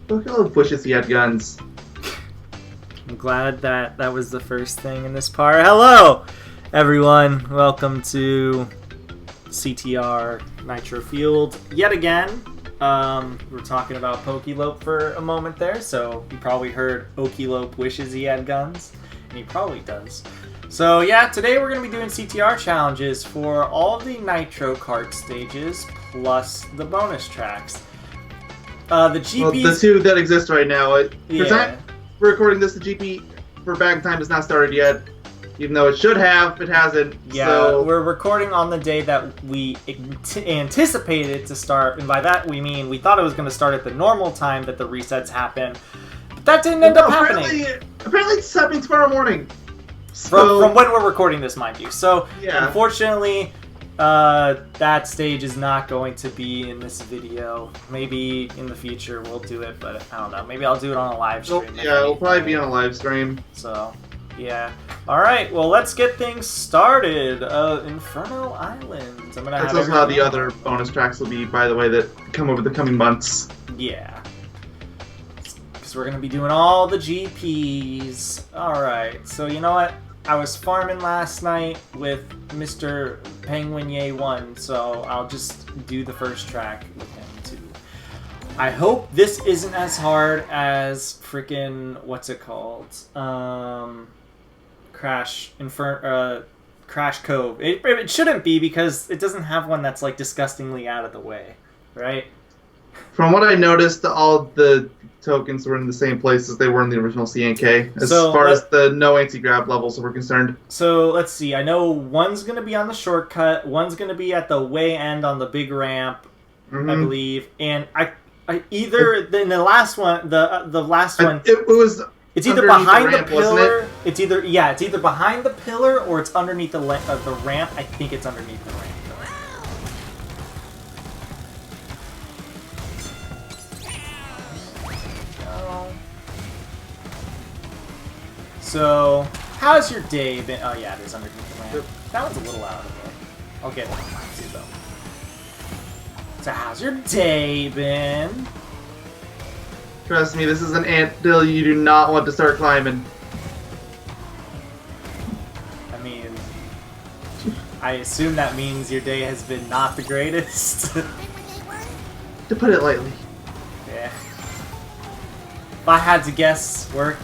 Pokemon wishes he had guns. I'm glad that was the first thing in this part. Hello, everyone. Welcome to CTR Nitro Field yet again. We're talking about Pokelope for a moment there, so you probably heard Okilope wishes he had guns, and he probably does. So yeah, today we're going to be doing CTR challenges for all of the Nitro kart stages, plus the bonus tracks. The GPs... Well, the two that exist right now. Yeah. For time we're recording this, the GP for Bag Time has not started yet. Even though it should have, it hasn't. Yeah, so... we're recording on the day that we anticipated it to start, and by that we mean we thought it was going to start at the normal time that the resets happen, but that didn't end up happening. Apparently it's happening tomorrow morning. So... From when we're recording this, mind you. So, yeah. Unfortunately, that stage is not going to be in this video. Maybe in the future we'll do it, but I don't know. Maybe I'll do it on a live stream. Yeah, it'll probably be on a live stream. So... yeah. Alright, well, let's get things started. Inferno Island. I'm gonna That's have also how the other bonus tracks will be, by the way, that come over the coming months. Yeah. Because we're gonna be doing all the GPs. Alright, so you know what? I was farming last night with Mr. Penguin Ye 1, so I'll just do the first track with him, too. I hope this isn't as hard as freaking, what's it called? Crash Cove. It shouldn't be because it doesn't have one that's like disgustingly out of the way, right? From what I noticed, all the tokens were in the same place as they were in the original CNK, as far as the no anti-grab levels were concerned. So let's see. I know one's going to be on the shortcut, one's going to be at the way end on the big ramp, I believe, and I either in the last one, the last one, it was. It's either behind the pillar. It's either behind the pillar or it's underneath the ramp. I think it's underneath the ramp. So, how's your day been? Oh yeah, it is underneath the ramp. That one's a little out of the way. I'll get one of mine too, though. So, how's your day been? Trust me, this is an anthill you do not want to start climbing. I mean, I assume that means your day has been not the greatest. To put it lightly. Yeah. If I had to guess, work.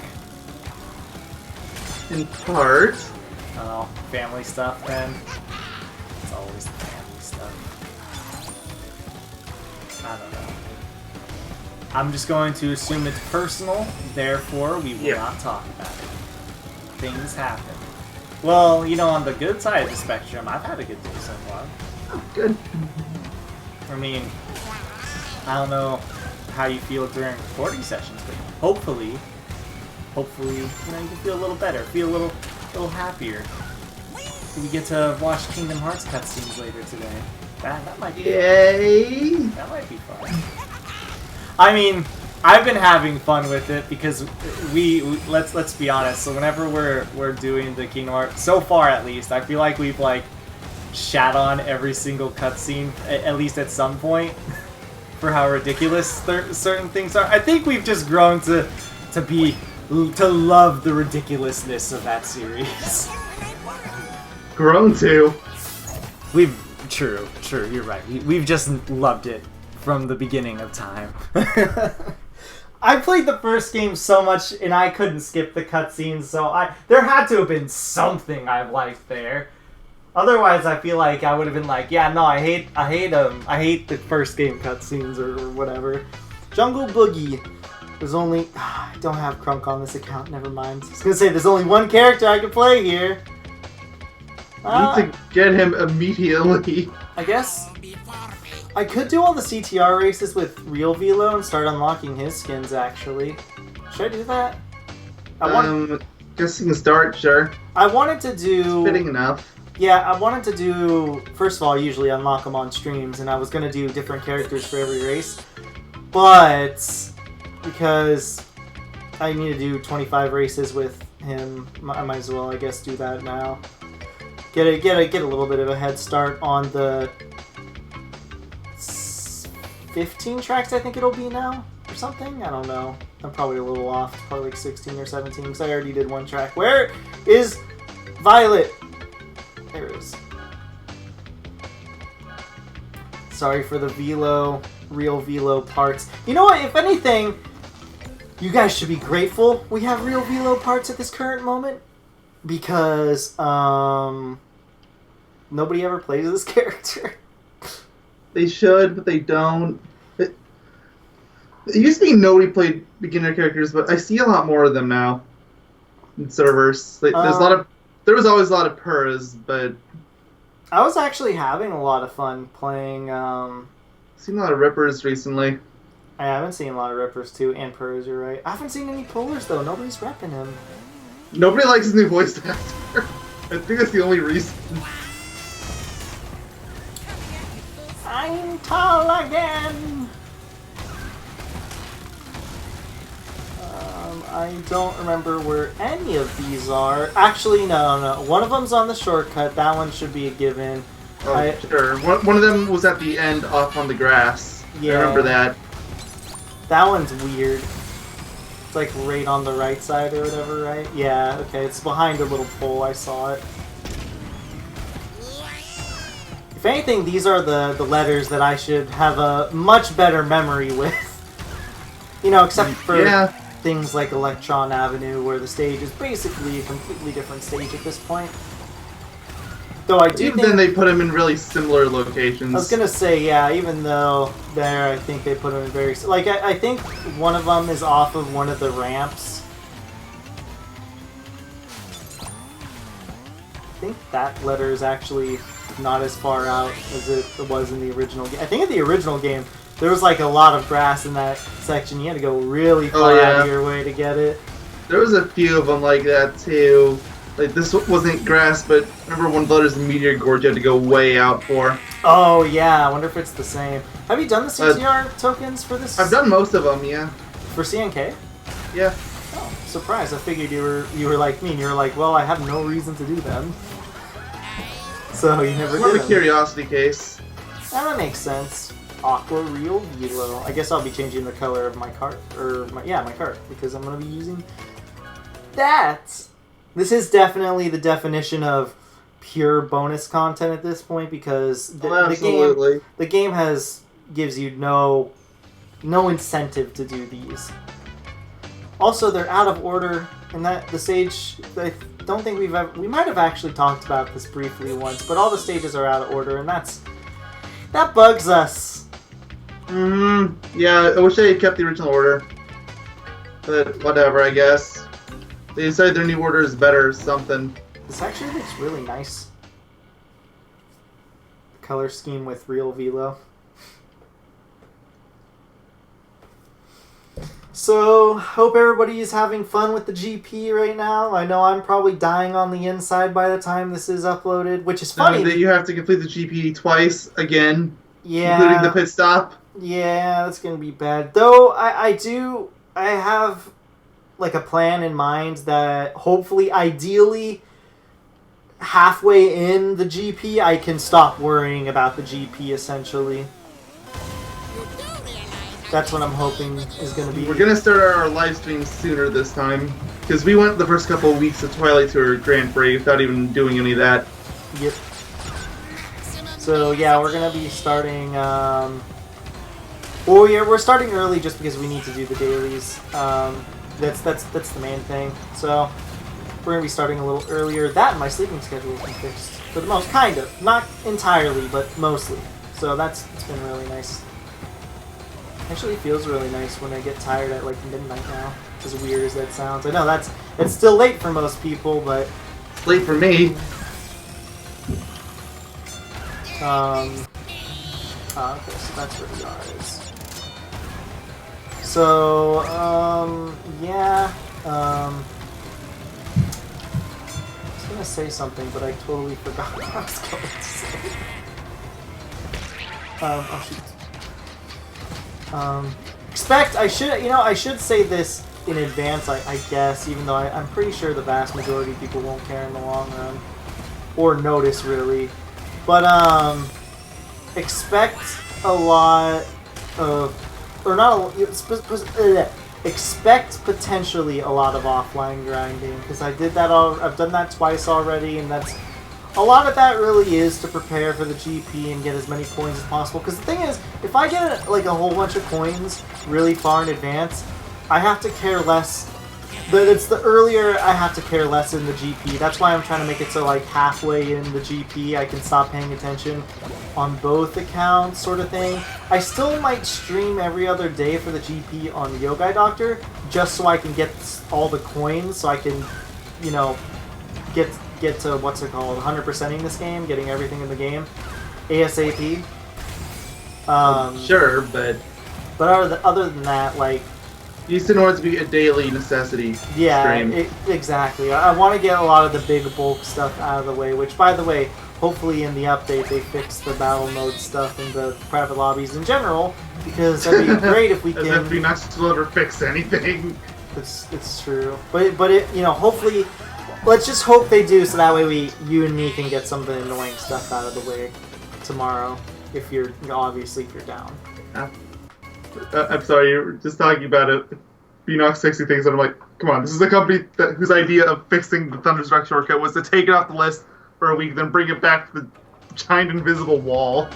In part. Oh, family stuff then. It's always the family stuff. I don't know. I'm just going to assume it's personal, therefore we will not talk about it. Things happen. Well, you know, on the good side of the spectrum, I've had a good day so far. Oh, good. I mean, I don't know how you feel during recording sessions, but hopefully, you know, you can feel a little better, feel a little happier. We get to watch Kingdom Hearts cutscenes later today. That might be Yay! fun. That might be fun. I mean, I've been having fun with it because let's be honest. So whenever we're doing the Kingdom Hearts, so far at least, I feel like we've like shat on every single cutscene at least at some point for how ridiculous certain things are. I think we've just grown to love the ridiculousness of that series. Grown to. True. You're right. We've just loved it. From the beginning of time. I played the first game so much and I couldn't skip the cutscenes, so there had to have been something I liked there. Otherwise, I feel like I would have been like, yeah, no, I hate the first game cutscenes or whatever. Jungle Boogie. There's only I don't have Crunk on this account. Never mind. I was gonna say there's only one character I can play here. You need to get him immediately. I guess. I could do all the CTR races with Real Velo and start unlocking his skins, actually. Should I do that? Guess you can start, sure. I wanted to do... Fitting enough. Yeah, I wanted to do... First of all, I usually unlock them on streams, and I was going to do different characters for every race. But, because I need to do 25 races with him, I might as well, I guess, do that now. Get a little bit of a head start on the 15 tracks, I think it'll be now. or something? I don't know. I'm probably a little off. Probably like 16 or 17 because I already did one track. Where is Violet? There it is. Sorry for the real Velo parts. You know what? If anything, you guys should be grateful we have real Velo parts at this current moment. Because, nobody ever plays this character. They should, but they don't. It used to be nobody played beginner characters, but I see a lot more of them now in servers. Like, there was always a lot of Purrs, but I was actually having a lot of fun playing. I've seen a lot of Rippers recently. I haven't seen a lot of Rippers too, and Purrs. You're right. I haven't seen any Polars though. Nobody's repping him. Nobody likes his new voice actor. I think that's the only reason. I'm tall again. I don't remember where any of these are. Actually, no. One of them's on the shortcut. That one should be a given. Oh, sure. One of them was at the end off on the grass. Yeah. I remember that. That one's weird. It's like right on the right side or whatever, right? Yeah, okay. It's behind a little pole. I saw it. If anything, these are the letters that I should have a much better memory with. You know, except for things like Electron Avenue, where the stage is basically a completely different stage at this point. Though I do think then they put them in really similar locations. I was gonna say, yeah, even though there, I think they put them in very... Like, I think one of them is off of one of the ramps. I think that letter is actually not as far out as it was in the original game. I think in the original game, there was like a lot of grass in that section. You had to go really far out of your way to get it. There was a few of them like that too. Like, this wasn't grass, but remember one of the letters in Meteor Gorge you had to go way out for? Oh, yeah. I wonder if it's the same. Have you done the CTR tokens for this? I've done most of them, yeah. For CNK? Yeah. Oh, surprise. I figured you were like me, and you were like, well, I have no reason to do them. So you never did More of a curiosity case. That makes sense. Aqua Real Velo. I guess I'll be changing the color of my cart. My cart. Because I'm going to be using that. This is definitely the definition of pure bonus content at this point, because the game gives you no incentive to do these. Also, they're out of order, and that the stage, I don't think we might have actually talked about this briefly once, but all the stages are out of order, and that bugs us. Yeah, I wish they had kept the original order, but whatever, I guess. They decided their new order is better or something. This actually looks really nice. The color scheme with real Velo. So, hope everybody is having fun with the GP right now. I know I'm probably dying on the inside by the time this is uploaded, which is funny. That you have to complete the GP twice again, yeah, including the pit stop. Yeah, that's gonna be bad. Though I have like a plan in mind that hopefully, ideally, halfway in the GP, I can stop worrying about the GP, essentially. That's what I'm hoping is going to be. We're going to start our live stream sooner this time, because we went the first couple of weeks of Twilight Tour Grand Prix without even doing any of that. Yep. So, yeah, we're going to be starting... Well, we're starting early just because we need to do the dailies. That's the main thing. So we're gonna be starting a little earlier. That and my sleeping schedule has been fixed for the most, kind of, not entirely, but mostly. So it's been really nice. Actually, feels really nice when I get tired at like midnight now. As weird as that sounds, I know it's still late for most people, but it's late for me. Okay, so that's where the R is. So, yeah, I was gonna say something, but I totally forgot what I was going to say. Oh shoot. I should say this in advance, I guess, even though I'm pretty sure the vast majority of people won't care in the long run, or notice really. But, expect a lot of or not. Expect potentially a lot of offline grinding because I've done that twice already, and that's a lot of that really is to prepare for the GP and get as many coins as possible. Because the thing is, if I get like a whole bunch of coins really far in advance, I have to care less. It's the earlier I have to care less in the GP. That's why I'm trying to make it so like halfway in the GP I can stop paying attention on both accounts, sort of thing. I still might stream every other day for the GP on Yogaidr just so I can get all the coins, so I can, you know, get to what's it called, 100%ing this game, getting everything in the game ASAP. Sure, but other than that, like. Used to know it to be a daily necessity. Yeah, exactly. I want to get a lot of the big bulk stuff out of the way, which, by the way, hopefully in the update they fix the battle mode stuff and the private lobbies in general, because that'd be great if we can... As if Phoenix will ever fix anything. It's true. But it, you know, hopefully... Let's just hope they do, so that way you and me can get some of the annoying stuff out of the way tomorrow, if you're down. Yeah. I'm sorry, you were just talking about it. Phoenix fixing things, and I'm like, come on, this is a company whose idea of fixing the Thunderstruck shortcut was to take it off the list for a week, then bring it back to the giant invisible wall.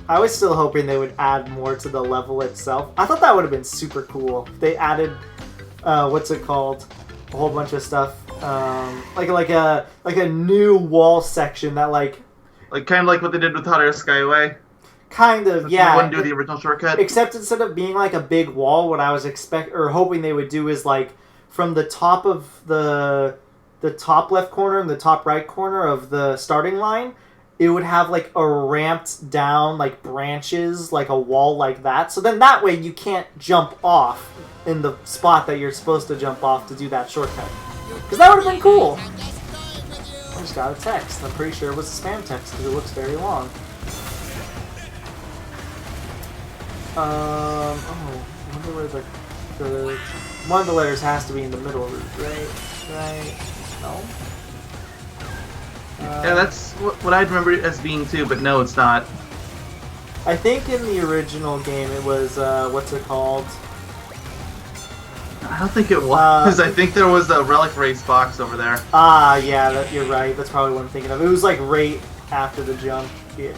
I was still hoping they would add more to the level itself. I thought that would have been super cool. They added, what's it called? A whole bunch of stuff, like a new wall section that like kind of like what they did with Hot Air Skyway. Kind of, yeah. They wouldn't do the original shortcut. Except instead of being like a big wall, what I was hoping they would do is like from the top of the top left corner and the top right corner of the starting line, it would have like a ramped down like branches, like a wall like that. So then that way you can't jump off in the spot that you're supposed to jump off to do that shortcut. Because that would have been cool. I just got a text. I'm pretty sure it was a spam text because it looks very long. I wonder where the one of the letters has to be in the middle root, right? No? Yeah, that's what I'd remember it as being too, but no, it's not. I think in the original game it was, what's it called? I don't think it was. I think there was a Relic Race box over there. Ah, yeah, you're right. That's probably what I'm thinking of. It was like right after the jump. Yeah.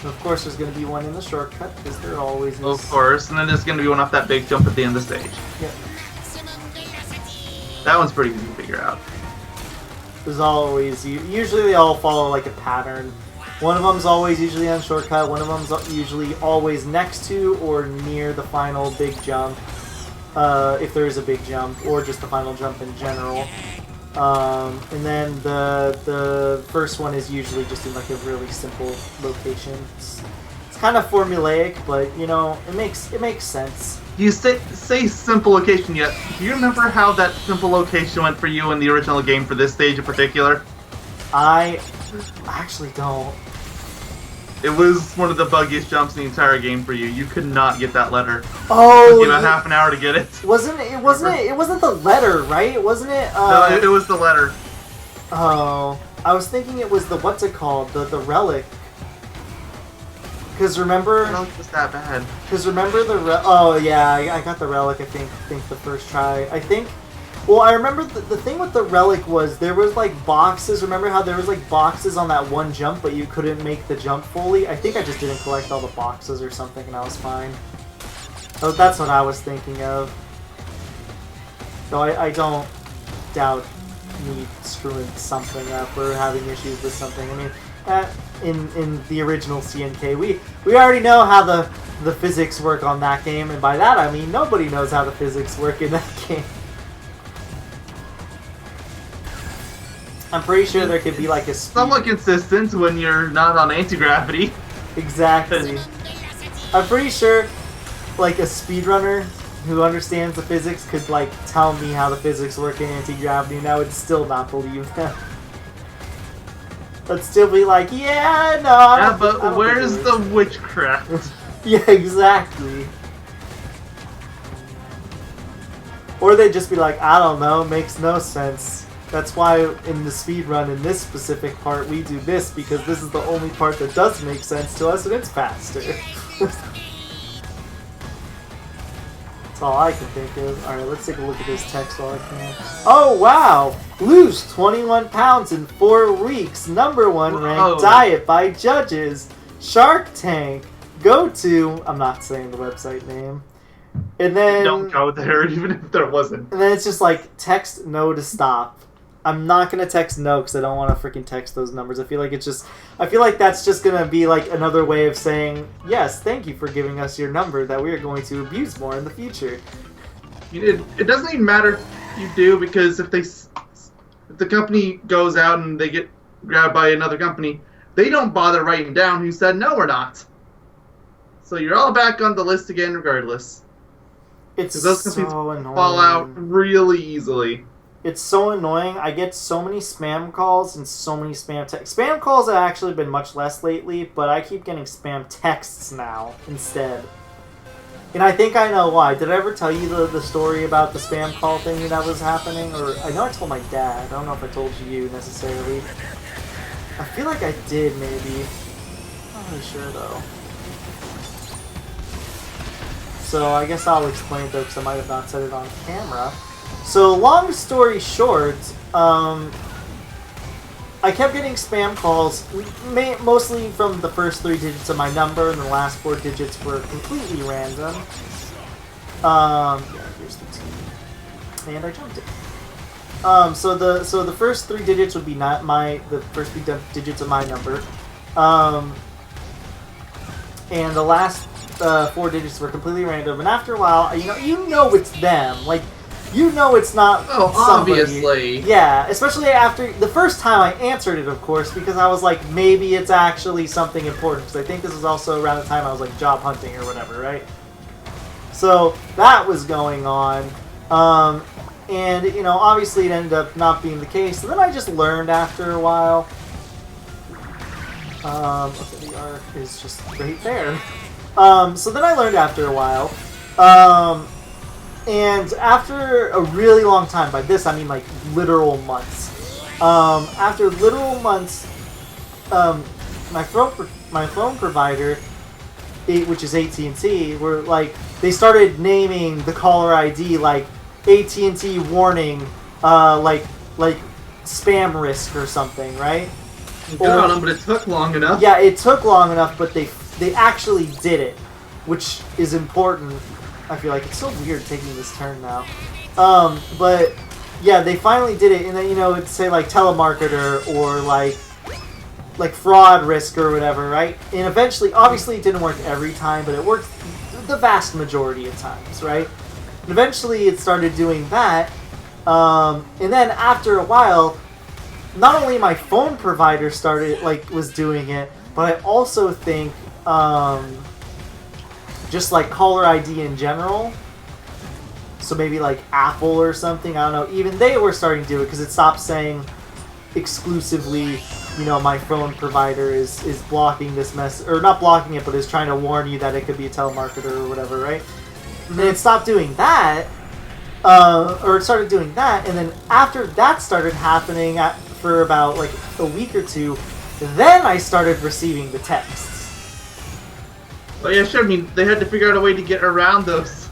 Of course, there's going to be one in the shortcut, because there always is. Of course, and then there's going to be one off that big jump at the end of the stage. Yep. That one's pretty easy to figure out. There's always... Usually they all follow, like, a pattern. One of them's always usually on shortcut, one of them's usually always next to or near the final big jump, if there is a big jump, or just the final jump in general. And then the first one is usually just in like a really simple location. It's kind of formulaic, but you know it makes sense. You say simple location yet? Do you remember how that simple location went for you in the original game for this stage in particular? I actually don't. It was one of the buggiest jumps in the entire game for you. You could not get that letter. Oh, it took you about half an hour to get it. Wasn't the letter, right? Wasn't it? No, it was the letter. Oh, I was thinking it was the what's it called? The relic. Because remember, I don't think it was that bad. Because remember oh yeah, I got the relic. I think the first try. I think. Well, I remember the thing with the relic was there was like boxes. Remember how there was like boxes on that one jump, but you couldn't make the jump fully? I think I just didn't collect all the boxes or something, and I was fine. So that's what I was thinking of. So I don't doubt me screwing something up or having issues with something. I mean, in the original CNK, we already know how the physics work on that game, and by that I mean nobody knows how the physics work in that game. I'm pretty sure there could be like a somewhat consistent when you're not on anti-gravity. Exactly. I'm pretty sure like a speedrunner who understands the physics could like tell me how the physics work in anti-gravity, and I would still not believe them. I'd still be like, yeah, no. Yeah, but where's the witchcraft? Yeah, exactly. Or they'd just be like, I don't know, makes no sense. That's why in the speedrun in this specific part we do this, because this is the only part that does make sense to us and it's faster. That's all I can think of. Alright, let's take a look at this text while I can. Oh, wow! Lose 21 pounds in 4 weeks. #1 ranked diet by judges. Shark Tank. Go to... I'm not saying the website name. And then... Don't go there, even if there wasn't. And then it's just like, text no to stop. I'm not going to text no because I don't want to freaking text those numbers. I feel like that's just going to be like another way of saying, yes, thank you for giving us your number that we are going to abuse more in the future. It doesn't even matter if you do, because if the company goes out and they get grabbed by another company, they don't bother writing down who said no or not. So you're all back on the list again regardless. It's those companies so annoying. fall out really easily. It's so annoying. I get so many spam calls and so many spam texts. Spam calls have actually been much less lately, but I keep getting spam texts now instead. And I think I know why. Did I ever tell you the story about the spam call thing that was happening? Or I know I told my dad. I don't know if I told you necessarily. I feel like I did, maybe. I'm not really sure, though. So I guess I'll explain it, though, because I might have not said it on camera. So, long story short, I kept getting spam calls, mostly from the first 3 digits of my number, and the last 4 digits were completely random. Yeah, here's the T. And I jumped it. So the first 3 digits would be the first 3 digits of my number. And the last 4 digits were completely random. And after a while, you know it's them. Like, you know it's not somebody. Obviously. Yeah, especially after the first time I answered it, of course, because I was like, maybe it's actually something important. Because I think this was also around the time I was like job hunting or whatever, right? So that was going on. And, obviously it ended up not being the case. And then I just learned after a while. Okay, the R is just right there. So then I learned after a while. And after a really long time, by this I mean like literal months. After literal months, my phone provider, which is AT&T, were like, they started naming the caller ID like AT&T warning, like spam risk or something, right? Good on them, but it took long enough. Yeah, it took long enough, but they actually did it, which is important. I feel like it's so weird taking this turn now. But yeah, they finally did it, and then it'd say like telemarketer or like fraud risk or whatever, right? And eventually, obviously, it didn't work every time, but it worked the vast majority of times, right? And eventually, it started doing that, and then after a while, not only my phone provider was doing it, but I also think just like caller ID in general. So maybe like Apple or something, I don't know. Even they were starting to do it because it stopped saying exclusively, my phone provider is blocking this mess, or not blocking it, but is trying to warn you that it could be a telemarketer or whatever, right? And then it stopped doing that, or it started doing that, and then after that started happening for about like a week or two, then I started receiving the texts. Well, yeah, sure. I mean, they had to figure out a way to get around those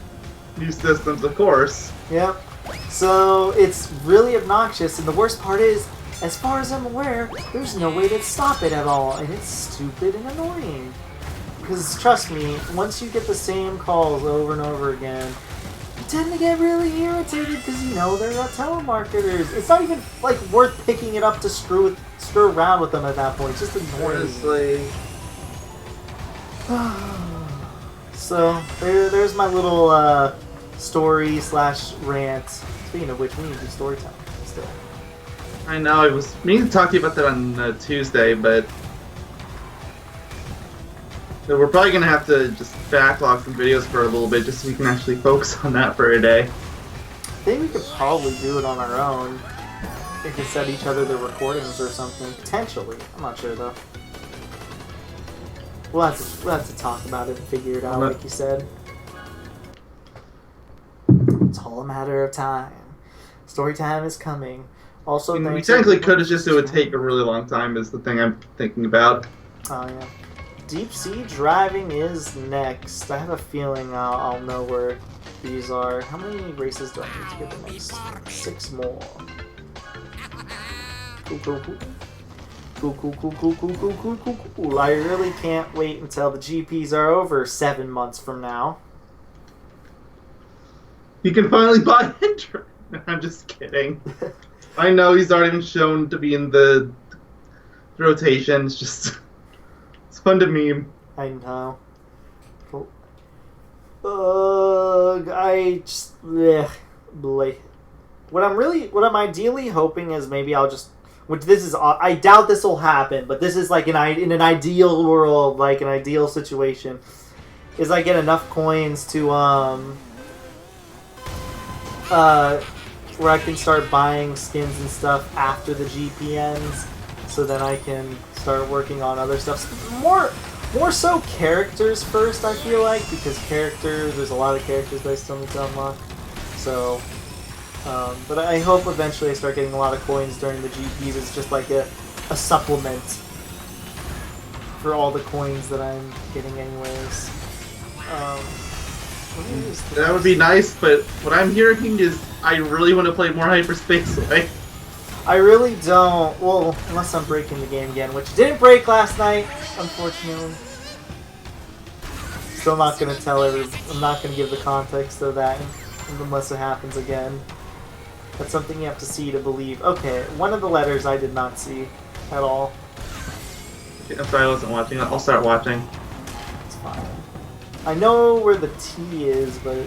new systems, of course. Yep. So it's really obnoxious, and the worst part is, as far as I'm aware, there's no way to stop it at all, and it's stupid and annoying. Because trust me, once you get the same calls over and over again, you tend to get really irritated because they're not telemarketers. It's not even like worth picking it up to screw around with them at that point. It's just annoying. Honestly. So there's my little story / rant. Speaking of which, we need to do story time still. I know, I was meaning to talk to you about that on Tuesday, but we're probably going to have to just backlog some videos for a little bit just so we can actually focus on that for a day. I think we could probably do it on our own. We could set each other the recordings or something. Potentially. I'm not sure, though. We'll have to talk about it and figure it out, like you said. It's all a matter of time. Story time is coming. Also, we technically could, it's just it would take a really long time is the thing I'm thinking about. Oh, yeah. Deep sea driving is next. I have a feeling I'll know where these are. How many races do I need to get the next 6 more? Cool. Cool. I really can't wait until the GPs are over 7 months from now. You can finally buy Nitro. I'm just kidding. I know he's already been shown to be in the rotation. It's just... It's fun to meme. I know. I just... Bleh. What I'm ideally hoping is maybe I'll just... Which this is... I doubt this will happen, but this is like in an ideal world, like an ideal situation, is I get enough coins to, where I can start buying skins and stuff after the GP ends, so then I can start working on other stuff. More so characters first, I feel like, because there's a lot of characters that I still need to unlock. So, but I hope eventually I start getting a lot of coins during the GPs. It's just like a supplement for all the coins that I'm getting anyways. That would be nice, but what I'm hearing is I really want to play more Hyperspace Away. I really don't. Well, unless I'm breaking the game again, which didn't break last night, unfortunately. Still not going to tell everyone. I'm not going to give the context of that unless it happens again. That's something you have to see to believe. Okay, one of the letters I did not see at all. I'm sorry I wasn't watching. I'll start watching. It's fine. I know where the T is, but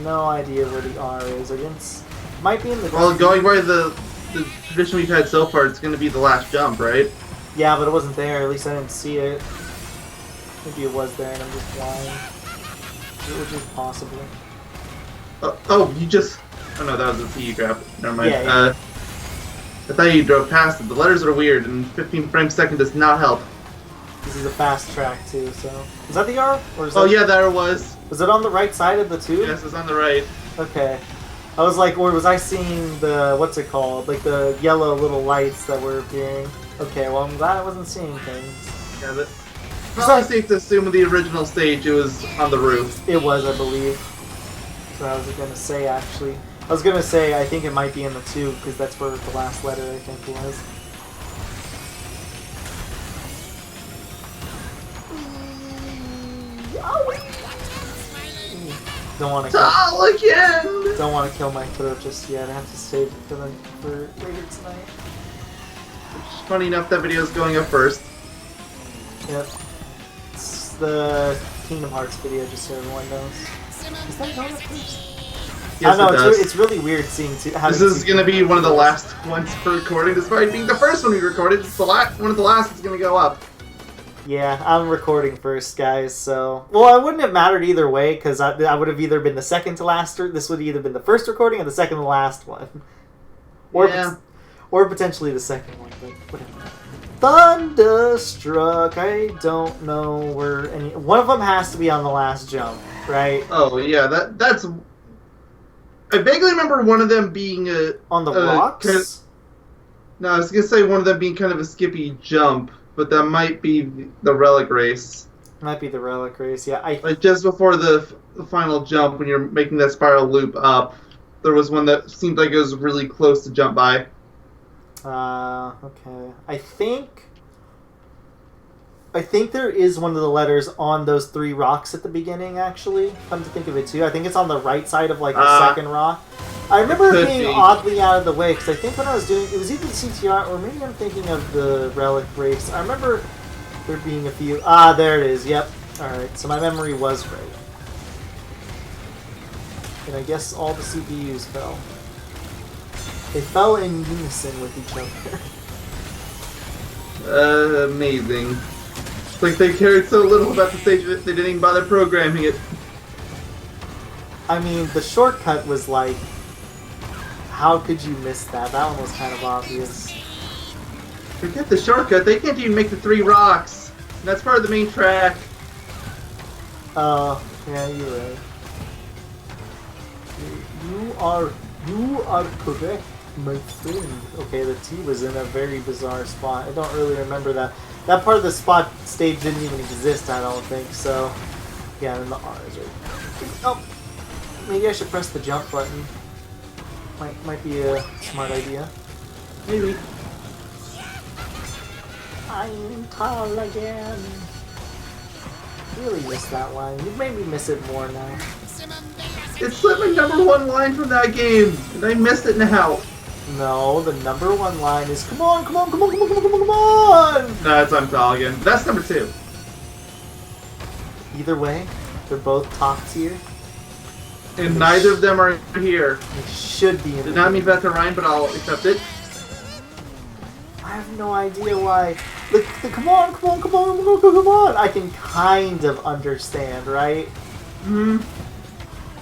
no idea where the R is. I guess might be in the... Well, going by the tradition we've had so far, it's going to be the last jump, right? Yeah, but it wasn't there. At least I didn't see it. Maybe it was there and I'm just blind. Which is possible. You just... Oh no, that was the T you grabbed. Never mind. Yeah. I thought you drove past it. The letters are weird, and 15 frames a second does not help. This is a fast track too, so... Is that the R? Or is Oh that... yeah, there it was. Was it on the right side of the tube? Yes, it's on the right. Okay. I was like, or was I seeing the... What's it called? Like the yellow little lights that were appearing. Okay, well I'm glad I wasn't seeing things. Yeah, but... Probably safe to assume in the original stage it was on the roof. It was, I believe. So I was going to say, actually. I was going to say, I think it might be in the tube, because that's where the last letter, I think, was. Don't want to again! Don't want to kill my throat just yet. I have to save it for later tonight. Funny enough, that video is going up first. Yep. It's the Kingdom Hearts video, just so everyone knows. Is that going up first? Yes, I know, it does. it's really weird seeing This is going to be one of the last ones for recording, despite being the first one we recorded. It's the one of the last that's going to go up. Yeah, I'm recording first, guys, so... Well, it wouldn't have mattered either way, because I would have either been the second to last, or this would have either been the first recording or the second to last one. Or, yeah. Or potentially the second one, but whatever. Thunderstruck, I don't know where any... One of them has to be on the last jump, right? Oh, yeah, that's... I vaguely remember one of them being on the rocks? No, I was going to say one of them being kind of a skippy jump. But that might be the relic race. Might be the relic race, yeah. Like just before the final jump, when you're making that spiral loop up, there was one that seemed like it was really close to jump by. Okay. I think there is one of the letters on those 3 rocks at the beginning, actually. Come to think of it, too. I think it's on the right side of, like, the second rock. I remember it being oddly out of the way, because I think when I was doing... It was either the CTR, or maybe I'm thinking of the relic race. I remember there being a few... Ah, there it is. Yep. Alright, so my memory was right. And I guess all the CPUs fell. They fell in unison with each other. Amazing. It's like they cared so little about the stage that they didn't even bother programming it. I mean, the shortcut was like... How could you miss that? That one was kind of obvious. Forget the shortcut. They can't even make the 3 rocks. And that's part of the main track. Oh, yeah, you're right. You are correct, my friend. Okay, the T was in a very bizarre spot. I don't really remember that. That part of the spot stage didn't even exist, I don't think, so... Yeah, and the R is right. Oh! maybe I should press the jump button. Might be a smart idea. Maybe. I'm tall again. Really missed that line. You made me miss it more now. It's like my #1 line from that game, and I missed it now. No, the #1 line is come on, come on, come on, come on, come on, come on, come on! No, it's I'm tall again. That's #2. Either way, they're both top tier. And neither of them are here. They should be in Did not mean that to rhyme, but I'll accept it. I have no idea why. The come on, come on, come on, come on, come on! I can kind of understand, right? Hmm.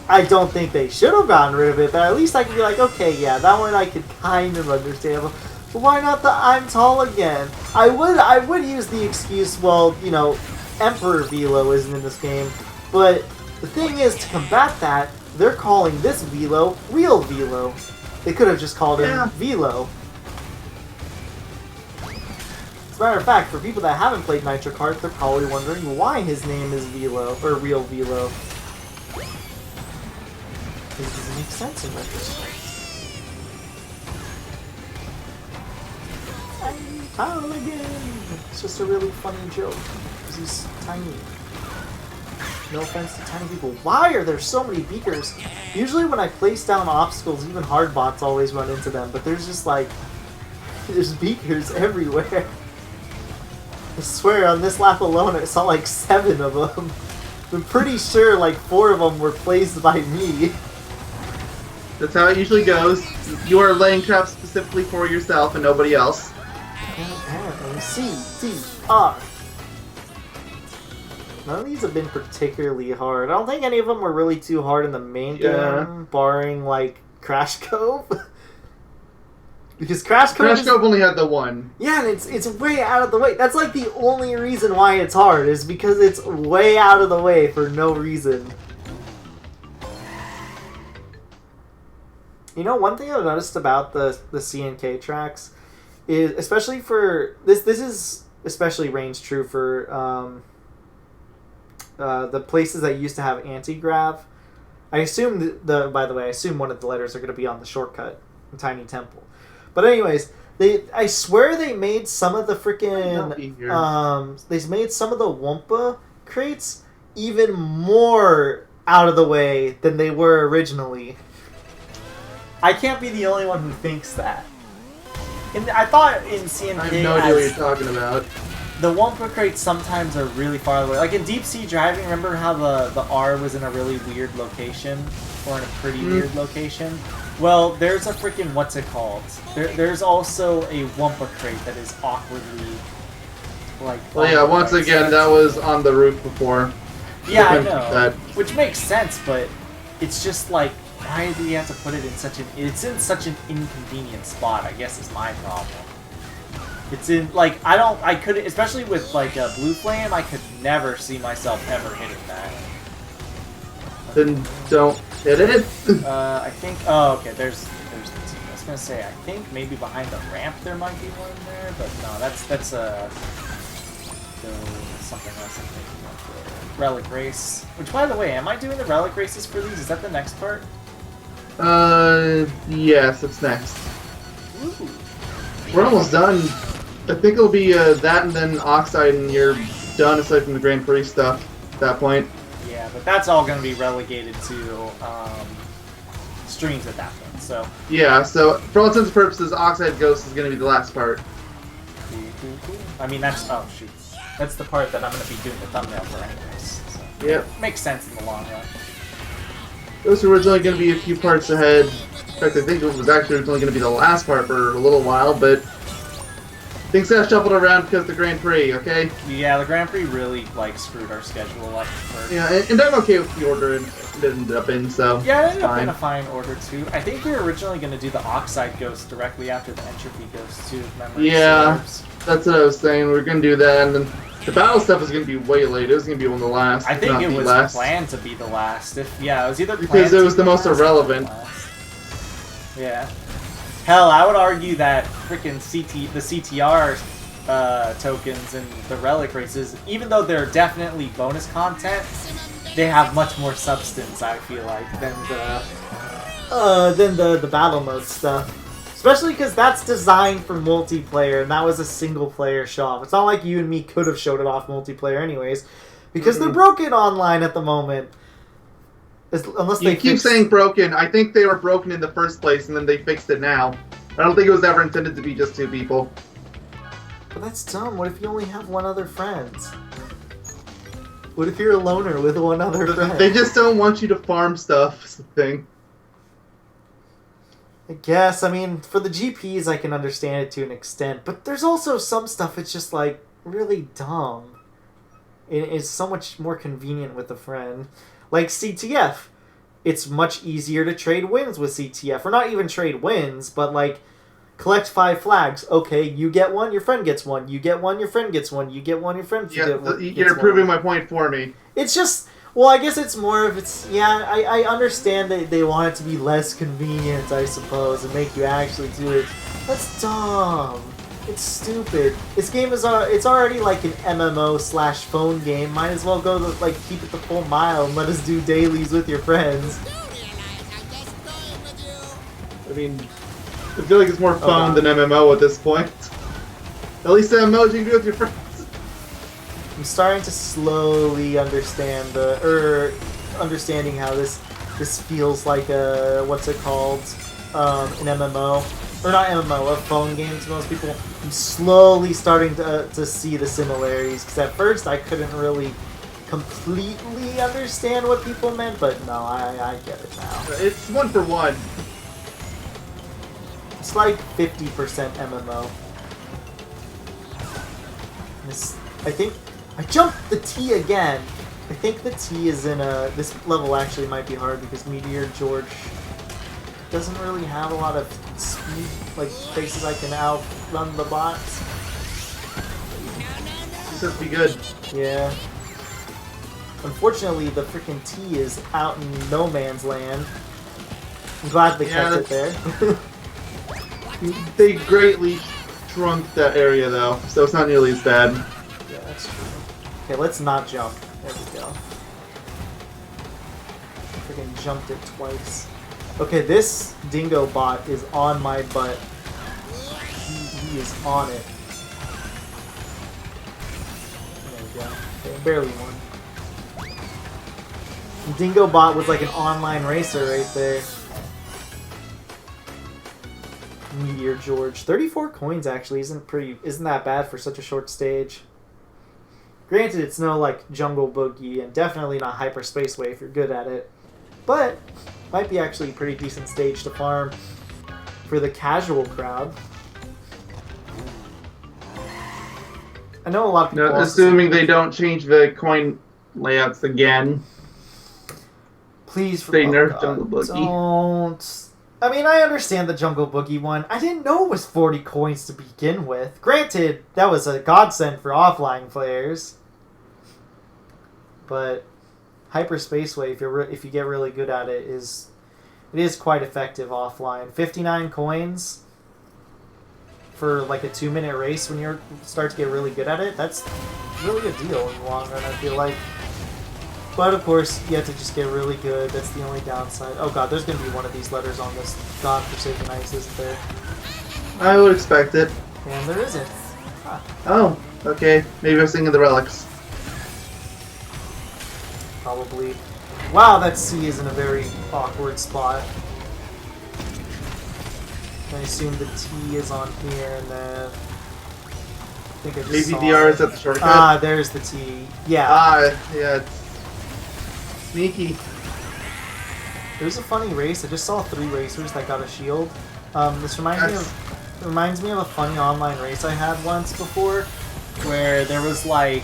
I don't think they should have gotten rid of it, but at least I can be like, okay, yeah, that one I could kind of understand. But why not the I'm tall again? I would use the excuse, well, you know, Emperor Velo isn't in this game, but the thing is, to combat that, they're calling this Velo real Velo. They could have just called him Velo. As a matter of fact, for people that haven't played Nitro Kart, they're probably wondering why his name is Velo, or real Velo. This doesn't make sense in retrospect. I'm tall again! It's just a really funny joke, because he's tiny. No offense to tiny people. Why are there so many beakers? Usually when I place down obstacles, even hard bots always run into them, but there's just like... there's beakers everywhere. I swear, on this lap alone, I saw like 7 of them. I'm pretty sure like 4 of them were placed by me. That's how it usually goes. You are laying traps specifically for yourself and nobody else. Apparently, CTR. None of these have been particularly hard. I don't think any of them were really too hard in the main game, barring like Crash Cove. Because Crash Cove only had the one. Yeah, and it's way out of the way. That's like the only reason why it's hard, is because it's way out of the way for no reason. You know, one thing I've noticed about the CNK tracks is, especially for this is especially reigns true for the places that used to have anti-grav. I assume by the way, I assume one of the letters are going to be on the shortcut, the Tiny Temple. But anyways, I swear they made some of the freaking they made some of the Wumpa crates even more out of the way than they were originally. I can't be the only one who thinks that. And I thought in CNK, I have no idea what you're talking about. The Wumpa crates sometimes are really far away. Like in Deep Sea Driving, remember how the R was in a really weird location? Or in a pretty weird location? Well, there's a freaking, what's it called? There's also a Wumpa crate that is awkwardly, like... Well, yeah, once again, that was on the roof before. Yeah, I know. Which makes sense, but it's just like, why do you have to put it in such an... It's in such an inconvenient spot, I guess is my problem. It's in, like, I couldn't, especially with, like, a Blue Flame, I could never see myself ever hitting that. Then don't hit it. I think, oh, okay, there's the team. I was gonna say, I think maybe behind the ramp there might be one there, but no, that's something else I'm thinking of. The Relic Race. Which, by the way, am I doing the Relic Races for these? Is that the next part? Yes, it's next. Ooh. We're almost done. I think it'll be that and then Oxide, and you're done aside from the Grand Prix stuff at that point. Yeah, but that's all going to be relegated to streams at that point, so... Yeah, so for all intents and purposes, Oxide Ghost is going to be the last part. I mean, that's... Oh, shoot. That's the part that I'm going to be doing the thumbnail for anyways. So. Yep. Makes sense in the long run. Those were originally going to be a few parts ahead. In fact, I think it was actually originally going to be the last part for a little while, but things got shuffled around because of the Grand Prix, okay? Yeah, the Grand Prix really, like, screwed our schedule up. Yeah, and I'm okay with the order it ended up in, so... Yeah, it ended up in a fine order, too. I think we were originally going to do the Oxide Ghost directly after the Entropy Ghost, too, if memory serves. That's what I was saying. We were going to do that, and then the battle stuff was going to be way late. It was going to be one of the last. I think it was planned to be the last. It was either planned because it was the most irrelevant. Yeah. Hell, I would argue that freaking the CTR tokens and the Relic Races, even though they're definitely bonus content, they have much more substance, I feel like, than the battle mode stuff. Especially because that's designed for multiplayer, and that was a single-player show-off. It's not like you and me could have showed it off multiplayer anyways, because they're broken online at the moment. Unless you keep saying broken. I think they were broken in the first place, and then they fixed it now. I don't think it was ever intended to be just 2 people. But that's dumb. What if you only have one other friend? What if you're a loner with one other friend? They just don't want you to farm stuff, is the thing. I guess. I mean, for the GPs, I can understand it to an extent, but there's also some stuff it's just, like, really dumb. It is so much more convenient with a friend. Like CTF. It's much easier to trade wins with CTF. Or not even trade wins, but, like, collect 5 flags. Okay, you get one, your friend gets one. You get one, your friend gets one. You get one, your friend gets one. You're proving my point for me. It's just... Well, I guess it's more of yeah, I understand that they want it to be less convenient, I suppose, and make you actually do it. That's dumb. It's stupid. This game is it's already like an MMO/phone game. Might as well go like keep it the full mile and let us do dailies with your friends. I mean, I feel like it's more phone than MMO at this point. At least MMOs you can do with your friends. I'm starting to slowly understand understanding how this feels like a what's it called, an MMO or not MMO, a phone game to most people. I'm slowly starting to see the similarities because at first I couldn't really completely understand what people meant, but no, I get it now. It's 1 for 1. It's like 50% MMO. I think. I jumped the T again. I think the T is in a... This level actually might be hard because Meteor George doesn't really have a lot of speed, like places I can outrun the bots. This has to be good. Yeah. Unfortunately, the freaking T is out in no man's land. I'm glad they kept it there. They greatly shrunk that area though, so it's not nearly as bad. Yeah, that's true. Okay, let's not jump. There we go. Freaking jumped it twice. Okay, this dingo bot is on my butt. He is on it. There we go. Okay, barely won. The dingo bot was like an online racer right there. Meteor George. 34 coins actually isn't that bad for such a short stage. Granted, it's no like Jungle Boogie and definitely not Hyperspace Way if you're good at it, but might be actually a pretty decent stage to farm for the casual crowd. I know a lot of people. No, assuming they don't change the coin layouts again. Please, they nerf Jungle Boogie. Don't. I mean, I understand the Jungle Boogie one. I didn't know it was 40 coins to begin with. Granted, that was a godsend for offline players. But Hyperspace Way, if you get really good at it, is quite effective offline. 59 coins for like a 2-minute race when you start to get really good at it. That's really a deal in the long run, I feel like. But of course, you have to just get really good. That's the only downside. Oh god, there's going to be one of these letters on this godforsaken ice, isn't there? I would expect it. And there isn't. Huh. Oh, okay. Maybe I'm thinking the relics. Probably. Wow, that C is in a very awkward spot. I assume the T is on here, and then... I think I just Maybe DR is at the shortcut. Ah, there's the T. Yeah. Yeah, it's... sneaky. It was a funny race. I just saw 3 racers that got a shield. This reminds me of a funny online race I had once before, where there was like,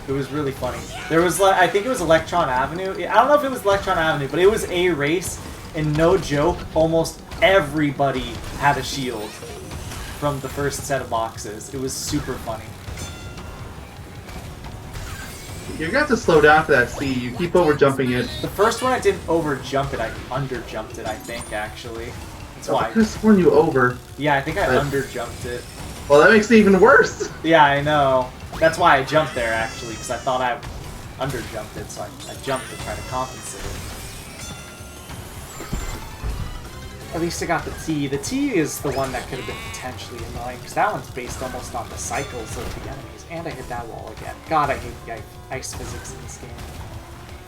it was really funny. There was like, I think it was Electron Avenue. I don't know if it was Electron Avenue, but it was a race, and no joke, almost everybody had a shield from the first set of boxes. It was super funny. You're gonna have to slow down for that C. You keep over jumping it. The first one I didn't over jump it. I under jumped it. I think actually. That's why. I could have sworn you over. Yeah, I think I under jumped it. Well, that makes it even worse. Yeah, I know. That's why I jumped there actually, because I thought underjumped it, so I jumped to try to compensate. At least I got the T. The T is the one that could have been potentially annoying, because that one's based almost on the cycles of the enemies. And I hit that wall again. God, I hate the ice physics in this game.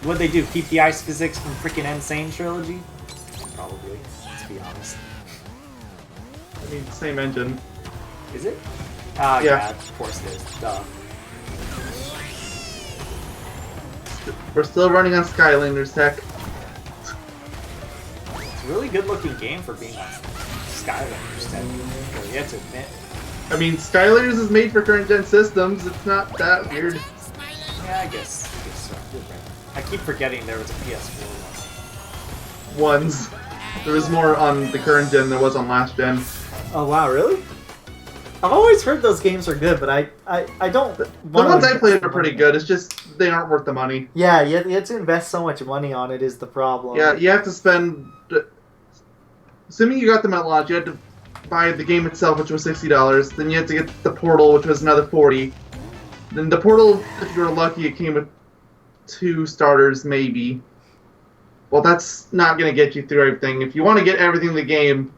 What'd they do? Keep the ice physics from freaking Insane Trilogy? Probably, to be honest. I mean, same engine. Is it? Ah, yeah, of course it is. Duh. We're still running on Skylanders tech. It's a really good looking game for being on Skylanders tech. You have to admit. I mean, Skylanders is made for current gen systems. It's not that weird. Yeah, I guess so. You're right. I keep forgetting there was a PS4 one. Ones. There was more on the current gen than there was on last gen. Oh wow, really? I've always heard those games are good, but I don't. The ones I played are pretty good. It's just they aren't worth the money. Yeah, you have to invest so much money on it is the problem. Yeah, you have to spend. Assuming you got them at launch, you had to buy the game itself, which was $60. Then you had to get the Portal, which was another $40. Then the Portal, if you were lucky, it came with 2 starters, maybe. Well, that's not going to get you through everything. If you want to get everything in the game,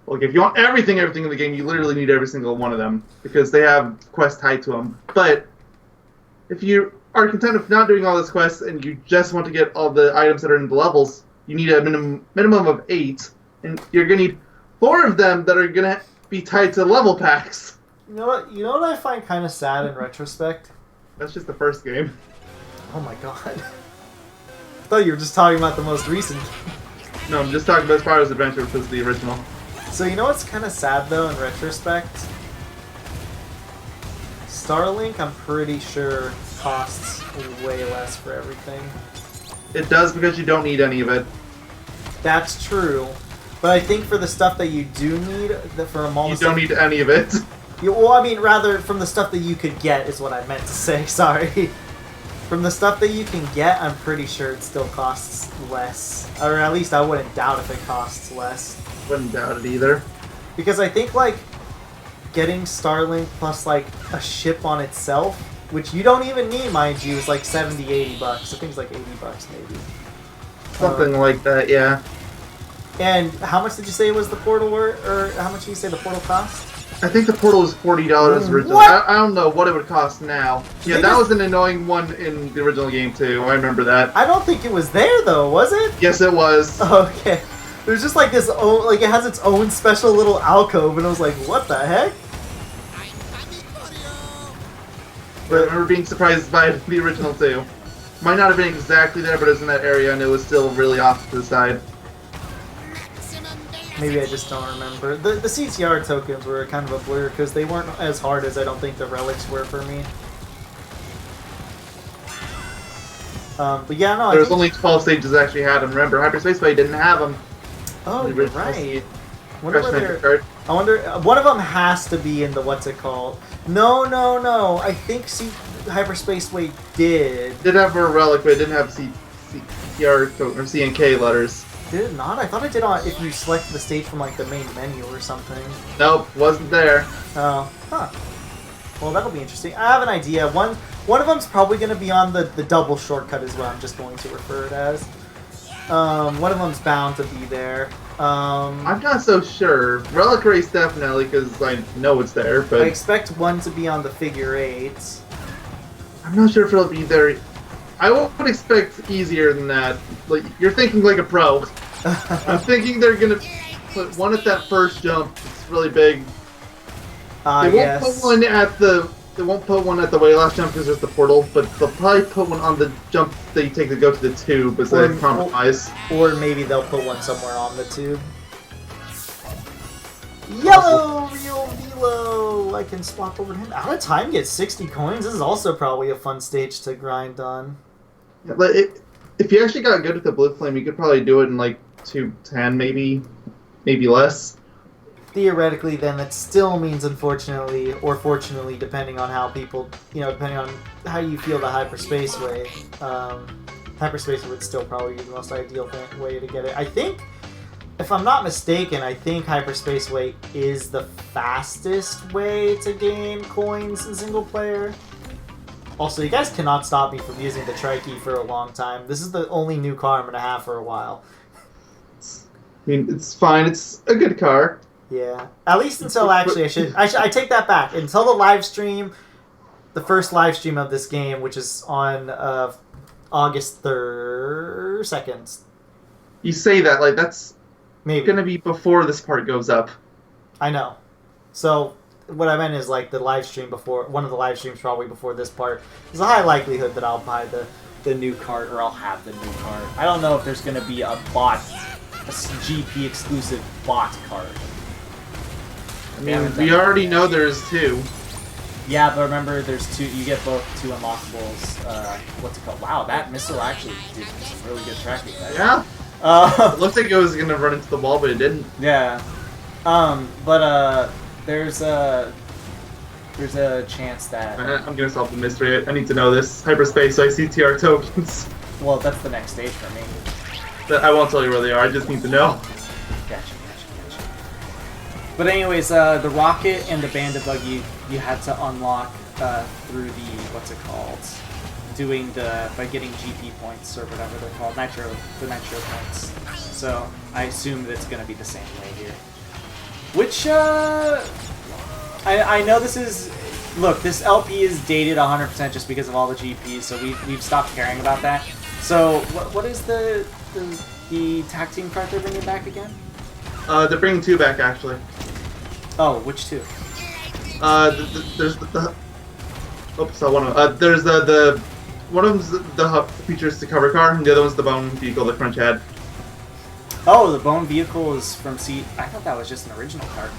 like if you want everything in the game, you literally need every single one of them because they have quests tied to them. But if you are content with not doing all those quests and you just want to get all the items that are in the levels, you need a minimum of 8, and you're going to need 4 of them that are going to be tied to level packs. You know what I find kind of sad in retrospect? That's just the first game. Oh my god. I thought you were just talking about the most recent. No, I'm just talking about Spyro's Adventure, which was the original. So you know what's kind of sad though in retrospect? Starlink, I'm pretty sure, costs way less for everything. It does because you don't need any of it. That's true. But I think for the stuff that you do need, that for a moment... You don't need any of it. Well, I mean, rather, from the stuff that you could get is what I meant to say, sorry. From the stuff that you can get, I'm pretty sure it still costs less. Or at least I wouldn't doubt if it costs less. Wouldn't doubt it either. Because I think, like, getting Starlink plus, like, a ship on itself, which you don't even need, mind you, is like $70, $80. I think it's like $80 maybe. Something like that, yeah. And how much did you say was the Portal or how much did you say the Portal cost? I think the Portal was $40 originally. I don't know what it would cost now. Yeah, that was an annoying one in the original game too. I remember that. I don't think it was there though, was it? Yes, it was. Okay. There's just like this, like it has its own special little alcove, and I was like, what the heck? But I remember being surprised by the original too. Might not have been exactly there, but it was in that area, and it was still really off to the side. Maybe I just don't remember. The CTR tokens were kind of a blur because they weren't as hard as I don't think the relics were for me. But yeah, no. There was only 12 stages that actually had them. Remember, Hyperspace Way didn't have them. Oh, you're right. I wonder. One of them has to be in the what's it called? No. I think Hyperspace Way did. Did have a relic, but it didn't have CTR or CNK letters. Did it not? I thought it did on if you select the stage from like the main menu or something. Nope, wasn't there. Oh, huh. Well, that'll be interesting. I have an idea. One of them's probably going to be on the double shortcut is what I'm just going to refer it as. One of them's bound to be there. I'm not so sure. Relic Race definitely, because I know it's there, but... I expect one to be on the figure 8. I'm not sure if it'll be there. I would expect easier than that. Like, you're thinking like a pro. I'm thinking they're gonna put one at that first jump. It's really big. They won't put one at the. They won't put one at the way last jump because there's the portal, but they'll probably put one on the jump that you take to go to the tube as a compromise. Or maybe they'll put one somewhere on the tube. Yellow Rio Velo! I can swap over to him. Out of time gets 60 coins. This is also probably a fun stage to grind on. Yeah, but if you actually got good with the Blue Flame, you could probably do it in like 210, maybe less. Theoretically, then that still means, unfortunately, or fortunately, depending on how people, depending on how you feel the Hyperspace Way, Hyperspace would still probably be the most ideal way to get it. I think, if I'm not mistaken, I think Hyperspace Way is the fastest way to gain coins in single player. Also, you guys cannot stop me from using the Trike for a long time. This is the only new car I'm going to have for a while. I mean, it's fine. It's a good car. Yeah. At least until, actually, I take that back. Until the live stream, the first live stream of this game, which is on August 3rd, 2nd. You say that, like, that's Maybe. going to be before this part goes up. I know. So, what I meant is, like, the live stream before, one of the live streams probably before this part, there's a high likelihood that I'll buy the new cart, or I'll have the new cart. I don't know if there's going to be a GP exclusive bot cart. I mean, we already know there's 2. Yeah, but remember, there's 2. You get both 2 unlockables. What's it called? Wow, that missile actually did some really good tracking. Yeah. It looked like it was gonna run into the wall, but it didn't. Yeah. But there's a chance that I'm gonna solve the mystery. I need to know this. Hyperspace CTR tokens. Well, that's the next stage for me. But I won't tell you where they are. I just need to know. Gotcha. But anyways, the rocket and the bandit buggy you had to unlock through the by getting GP points or whatever they're called, the Nitro points. So I assume that it's going to be the same way here. Which I know this is. Look, this LP is dated 100% just because of all the GPs, so we've stopped caring about that. So what is the tag team card they're bringing back again? They're bringing 2 back, actually. Oh, which 2? There's the oops, one of them. There's the one of them's the features to cover car, and the other one's the bone vehicle that Crunch had. Oh, the bone vehicle is from I thought that was just an original card.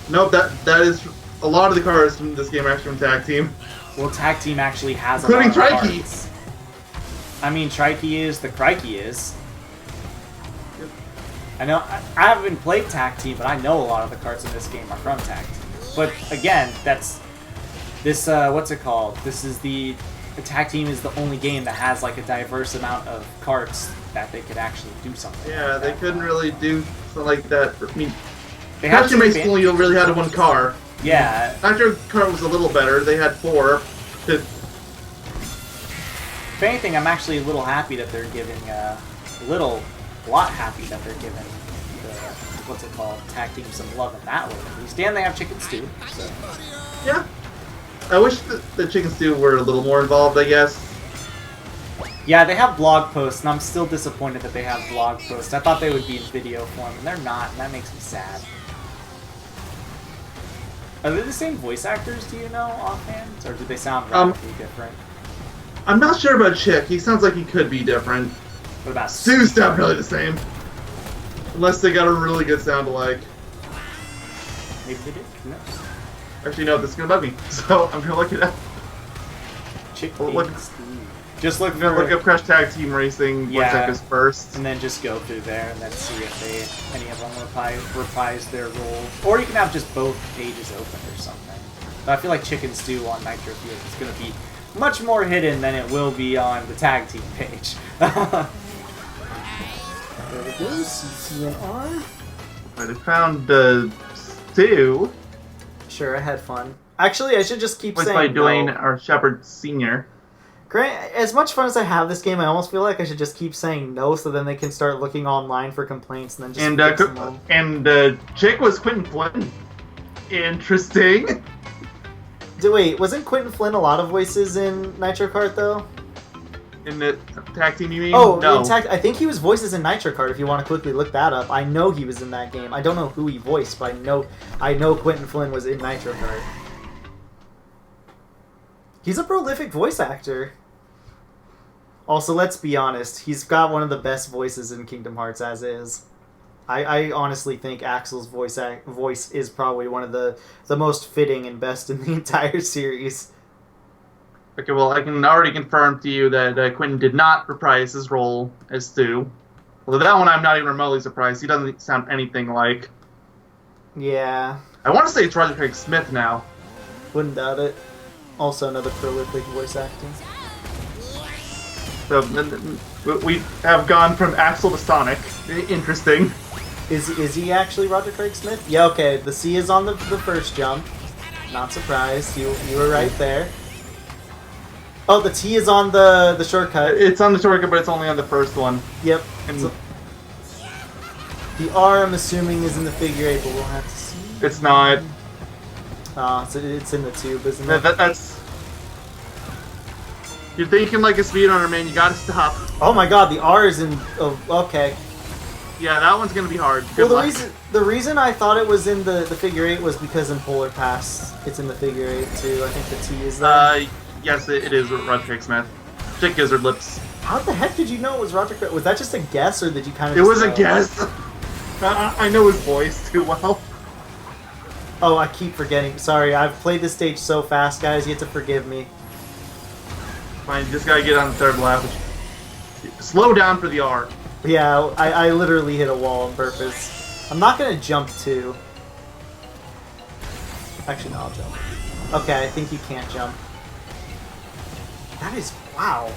Nope, that is a lot of the cars from this game are actually from Tag Team. Well, Tag Team actually has including a lot of Trike. cards. I mean, Trike is the Crikey is. I know I haven't played Tag Team, but I know a lot of the cards in this game are from Tag Team. But again, that's this. What's it called? This is the Tag Team is the only game that has like a diverse amount of cards that they could actually do something. Yeah, like they that. couldn't really do something like that. I mean, They have Nitro basically only really had 1 car. Yeah. Nitro car was a little better. They had 4. If anything, I'm actually a little happy that they're giving a lot happy that they're giving Tag Team some love in that way. At least, and they have chicken stew. So. Yeah. I wish the chicken stew were a little more involved, I guess. Yeah, they have blog posts, and I'm still disappointed that they have blog posts. I thought they would be in video form, and they're not, and that makes me sad. Are they the same voice actors, do you know, offhand? Or do they sound radically different? I'm not sure about Chick. He sounds like he could be different. What about Sue's definitely the same. Unless they got a really good sound alike. Maybe they did. Who knows? Actually, no, this is gonna bug me. So I'm gonna look it up. Just look up Crash Tag Team Racing voice actors first, and then just go through there and then see if any of them reprise their role, or you can have just both pages open or something. But I feel like Chicken Stew on Nitro Field is gonna be much more hidden than it will be on the Tag Team page. There we go, CTR. I found Stew. Sure, I had fun. Actually, I should just keep saying by Dwayne no. or Shepard Sr. Grant, as much fun as I have this game, I almost feel like I should just keep saying no, so then they can start looking online for complaints and then just fix them all. And Chick was Quentin Flynn. Interesting. Wait, wasn't Quentin Flynn a lot of voices in Nitro Kart though? In the Tag Team, you mean? Oh, no. I think he was voices in Nitro Kart. If you want to quickly look that up, I know he was in that game. I don't know who he voiced, but I know Quentin Flynn was in Nitro Kart. He's a prolific voice actor. Also, let's be honest, he's got one of the best voices in Kingdom Hearts as is. I honestly think Axel's voice is probably one of the most fitting and best in the entire series. Okay, well, I can already confirm to you that Quentin did not reprise his role as Stu. Although that one I'm not even remotely surprised. He doesn't sound anything like. Yeah. I want to say it's Roger Craig Smith now. Wouldn't doubt it. Also another prolific voice acting. So we have gone from Axel to Sonic. Interesting. Is he actually Roger Craig Smith? Yeah, okay. The C is on the first jump. Not surprised. You were right there. Oh, the T is on the shortcut. It's on the shortcut, but it's only on the first one. Yep. And So, the R, I'm assuming, is in the figure 8, but we'll have to see. it's not. So it's in the tube, isn't it? That's. You're thinking like a speedrunner, man. You gotta stop. Oh my god, the R is in... Oh, okay. Yeah, that one's gonna be hard. Well, Good luck. the reason I thought it was in the figure 8 was because in Polar Pass, it's in the figure 8 too. I think the T is there. Yes, it is Roger Craig Smith. Chick Gizzard Lips. How the heck did you know it was Roger Craig? Was that just a guess, or did you kind of? It was a guess. I know his voice too well. Oh, I keep forgetting. Sorry, I've played this stage so fast, guys. You have to forgive me. Fine, just gotta get on the third lap. Slow down for the R. Yeah, I literally hit a wall on purpose. I'm not gonna jump too. Actually, no, I'll jump. Okay, I think you can't jump. That is wow.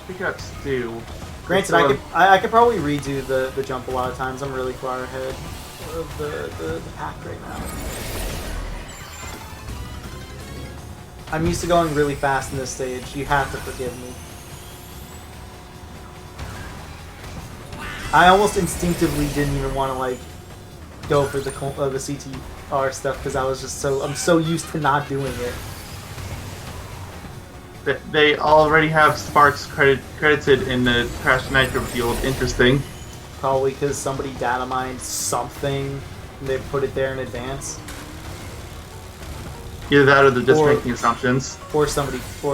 Pick up Stu. Granted, I could probably redo the jump a lot of times. I'm really far ahead of the pack right now. I'm used to going really fast in this stage. You have to forgive me. I almost instinctively didn't even want to like go for the CTR stuff because I'm so used to not doing it. They already have Sparks credited in the Crash Nitro field. Interesting. Probably because somebody data mined something and they put it there in advance. Either that or they're just making assumptions. Or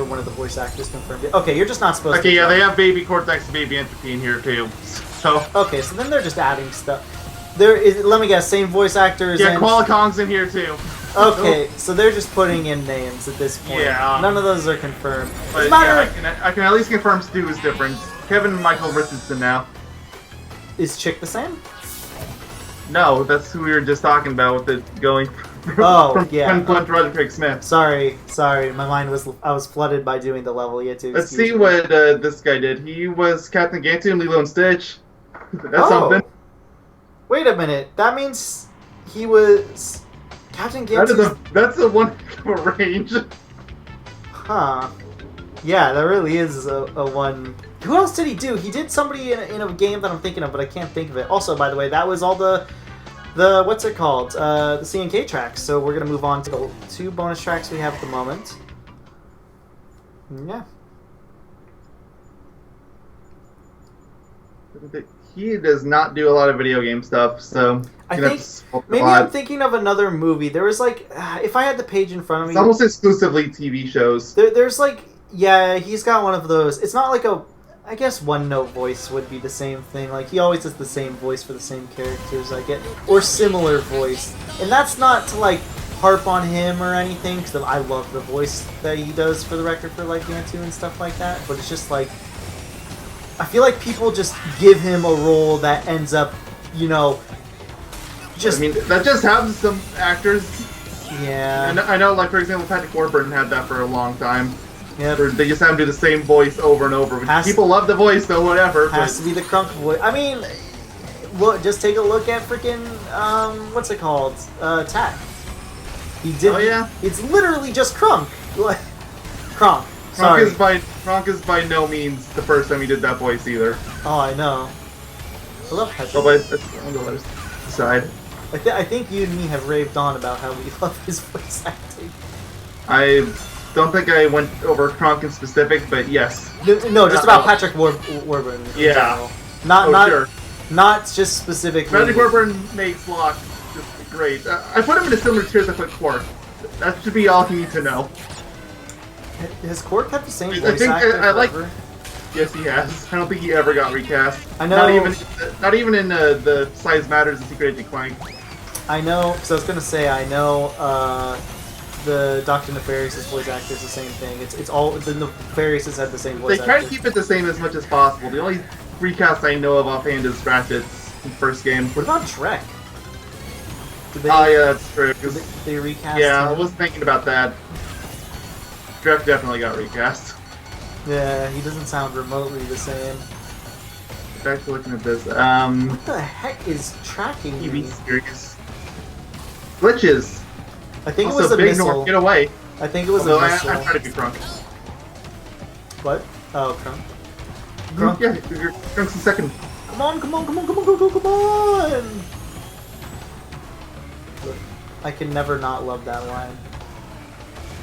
one of the voice actors confirmed it. Okay, you're just not supposed to. Okay, yeah, they have Baby Cortex and Baby Entropy in here too. So. Okay, so then they're just adding stuff. There is, let me guess, same voice actors. Yeah, Koala Kong's in here too. Okay, so they're just putting in names at this point. Yeah. None of those are confirmed. But yeah, I can at least confirm Stu is different. Kevin Michael Richardson now. Is Chick the same? No, that's who we were just talking about with it going from yeah. Punch Roger Craig Smith. Sorry, my mind I was flooded by doing the level yet too. Let's see what this guy did. He was Captain Gantu and Lilo and Stitch. That's something. Wait a minute. That means he was Captain Gantu. That's a one of a range. Huh. Yeah, that really is a one. Who else did he do? He did somebody in a game that I'm thinking of, but I can't think of it. Also, by the way, that was all the what's it called? The CNK tracks. So we're gonna move on to the 2 bonus tracks we have at the moment. Yeah. He does not do a lot of video game stuff, so I think maybe I'm thinking of another movie. There was like, if I had the page in front of me, it's almost exclusively TV shows. There's like, yeah, he's got one of those. It's not like I guess one note voice would be the same thing. Like he always does the same voice for the same characters, I get, or similar voice. And that's not to like harp on him or anything, because I love the voice that he does for the record for like Gantu and stuff like that. But it's just like, I feel like people just give him a role that ends up, just. I mean, that just happens to some actors. Yeah. I know, like for example, Patrick Warburton had that for a long time. Yeah. They just have him do the same voice over and over. People love the voice, though. Whatever. Has to be the Crunk voice. I mean, look, just take a look at freaking what's it called? Tack. He did. Oh yeah. It's literally just Crunk. Crunk. Sorry. Kronk is by no means the first time he did that voice either. Oh, I know. I love Patrick. Oh, but that's on the other side. I think you and me have raved on about how we love his voice acting. I don't think I went over Kronk in specific, but yes. No, just about Patrick Warburton. Yeah. Not just specifically. Patrick Warburton makes Locke just great. I put him in a similar tier as I put Quark. That should be all you need to know. Has Quark had the same voice actor forever? Yes, he has. I don't think he ever got recast. I know. Not even in the Size Matters and Secret Agent Clank. I know, because I was gonna say I know the Dr. Nefarious' voice actor is the same thing. It's all the Nefarious had the same voice actor. They try to keep it the same as much as possible. The only recast I know of offhand is Ratchet's first game. What about Drek? Oh yeah, that's true. They recast. Yeah, him? I wasn't thinking about that. Drek definitely got recast. Yeah, he doesn't sound remotely the same. Back to looking at this. What the heck is tracking TV me? series. Glitches. I think also, it was a Big missile. North, get away. I think it was Although a I missile. tried to be Crunk. What? Oh, Crunk. Crunk? Yeah, Crunk's in second. Come on, come on, come on, come on, come on! Look, I can never not love that line.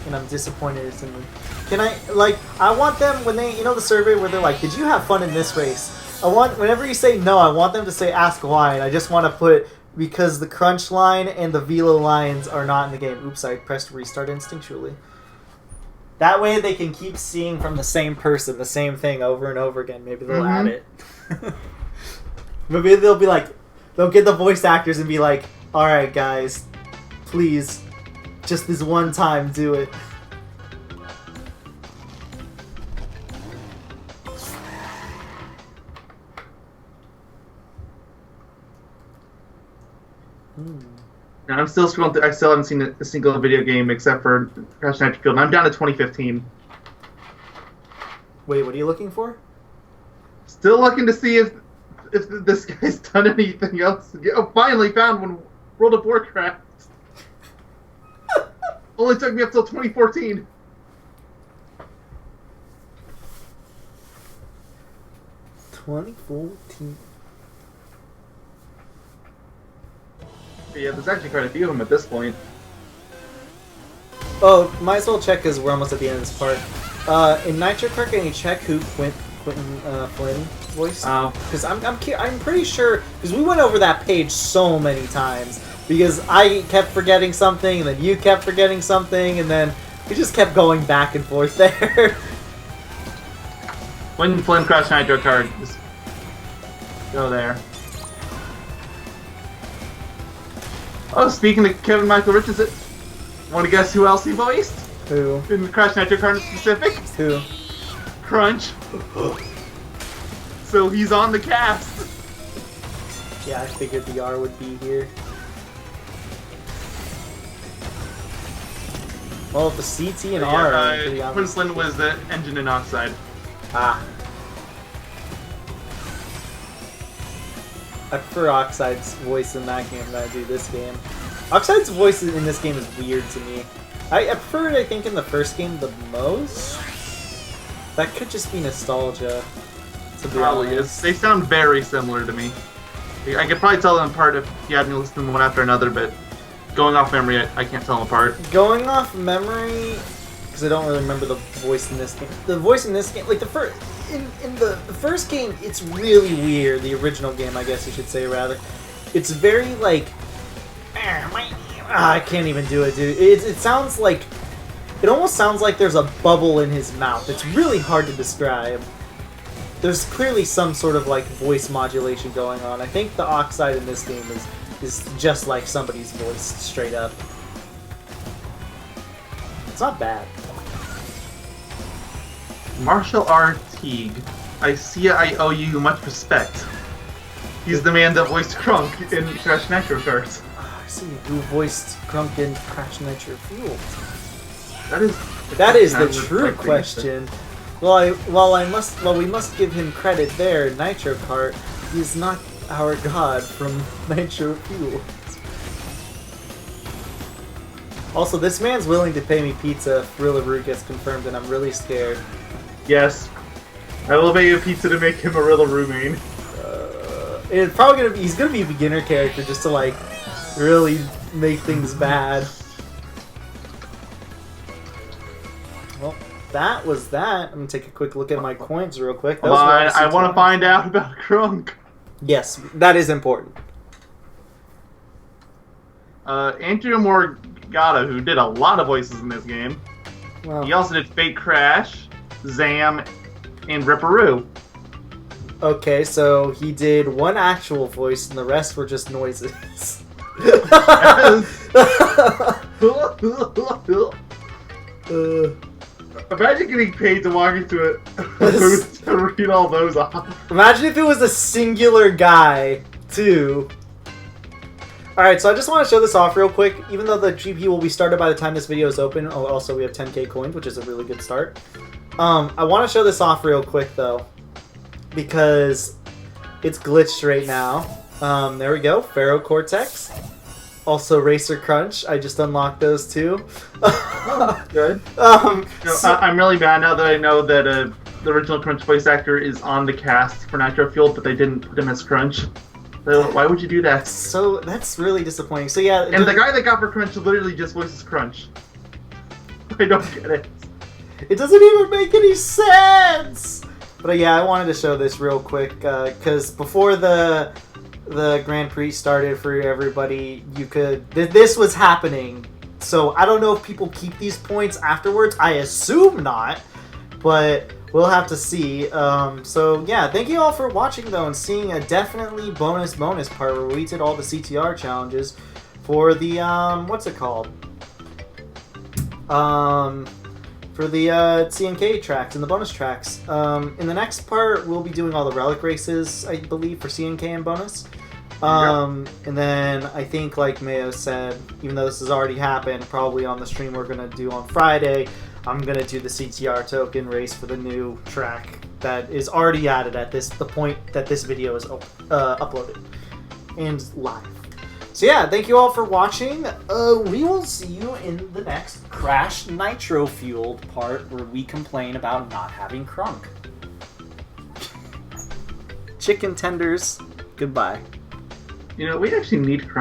And I'm disappointed it's in the... Can I, like, I want them when they, you know the survey where they're like, did you have fun in this race? I want, whenever you say no, I want them to say ask why, and I just want to put, because the Crunch line and the Velo lines are not in the game. Oops, I pressed restart instinctually. That way they can keep seeing from the same person the same thing over and over again. Maybe they'll add it. Maybe they'll be like, they'll get the voice actors and be like, alright guys, please, just this one time, do it. I'm still scrolling through. I still haven't seen a single video game except for Crash Nitro Field. I'm down to 2015. Wait, what are you looking for? Still looking to see if this guy's done anything else. Oh, finally found one. World of Warcraft. Only took me up till 2014. Yeah, there's actually quite a few of them at this point. Oh, might as well check because we're almost at the end of this part. In Nitro Kart, can you check who Quentin Flynn voiced? Because I'm pretty sure, because we went over that page so many times. Because I kept forgetting something, and then you kept forgetting something, and then we just kept going back and forth there. When Flynn Crash Nitro Kart, just go there. Oh, speaking of Kevin Michael Richardson, want to guess who else he voiced? Who? In Crash Nitro Kart in specific? Who? Crunch. So he's on the cast. Yeah, I figured the R would be here. Well, if the CT and R are pretty obvious. Quinn Flynn was the engine and Oxide. Ah. I prefer Oxide's voice in that game than I do this game. Oxide's voice in this game is weird to me. I prefer it, I think, in the first game the most. That could just be nostalgia, to be Probably honest. is. They sound very similar to me. I could probably tell them apart if you had me listen to them one after another, but going off memory, I can't tell them apart. Going off memory, because I don't really remember the voice in this game. The voice in this game, like the first... In the first game, it's really weird. The original game, I guess you should say, rather. It's very, like... I can't even do it, dude. It sounds like... It almost sounds like there's a bubble in his mouth. It's really hard to describe. There's clearly some sort of, like, voice modulation going on. I think the Oxide in this game is just like somebody's voice, straight up. It's not bad. Marshall R. Teague. I see I owe you much respect. He's the man that voiced Crunk in Crash Nitro Kart. I see who voiced Crunk in Crash Nitro Fuel. That is the true question. While we must give him credit there, Nitro Kart, he is not our god from Nitro Fuel. Also, this man's willing to pay me pizza if Rillaroot gets confirmed, and I'm really scared. Yes. I will pay you a pizza to make him a Rillaroot main. It's probably gonna be, he's gonna be a beginner character just to, like, really make things bad. Well, that was that. I'm gonna take a quick look at my coins real quick. I want to find out about Crunk. Yes, that is important. Andrew Morgado, who did a lot of voices in this game. Wow. He also did Fake Crash, Zam, and Ripperoo. Okay, so he did one actual voice and the rest were just noises. Imagine getting paid to walk into it to read all those off. Imagine if it was a singular guy, too. Alright, so I just want to show this off real quick. Even though the GP will be started by the time this video is open, also we have 10k coins, which is a really good start. I want to show this off real quick, though, because it's glitched right now. There we go, Pharaoh Cortex. Also, Racer Crunch. I just unlocked those too. Oh, good. I'm really mad now that I know that the original Crunch voice actor is on the cast for Nitro Fuel, but they didn't put him as Crunch. So why would you do that? So that's really disappointing. So yeah, and the guy that got for Crunch literally just voices Crunch. I don't get it. It doesn't even make any sense. But yeah, I wanted to show this real quick because before the Grand Prix started for everybody, you could this was happening. So I don't know if people keep these points afterwards. I assume not, but we'll have to see. So yeah, thank you all for watching though and seeing a definitely bonus part where we did all the CTR challenges for the what's it called? For the CNK tracks and the bonus tracks. In the next part, we'll be doing all the relic races, I believe, for CNK and bonus. And then I think, like Mayo said, even though this has already happened, probably on the stream we're going to do on Friday, I'm going to do the CTR token race for the new track that is already added at the point that this video is uploaded and live. So yeah, thank you all for watching. We will see you in the next Crash Nitro Fueled part where we complain about not having Crunk. Chicken tenders, goodbye. You know, we actually need Crunk.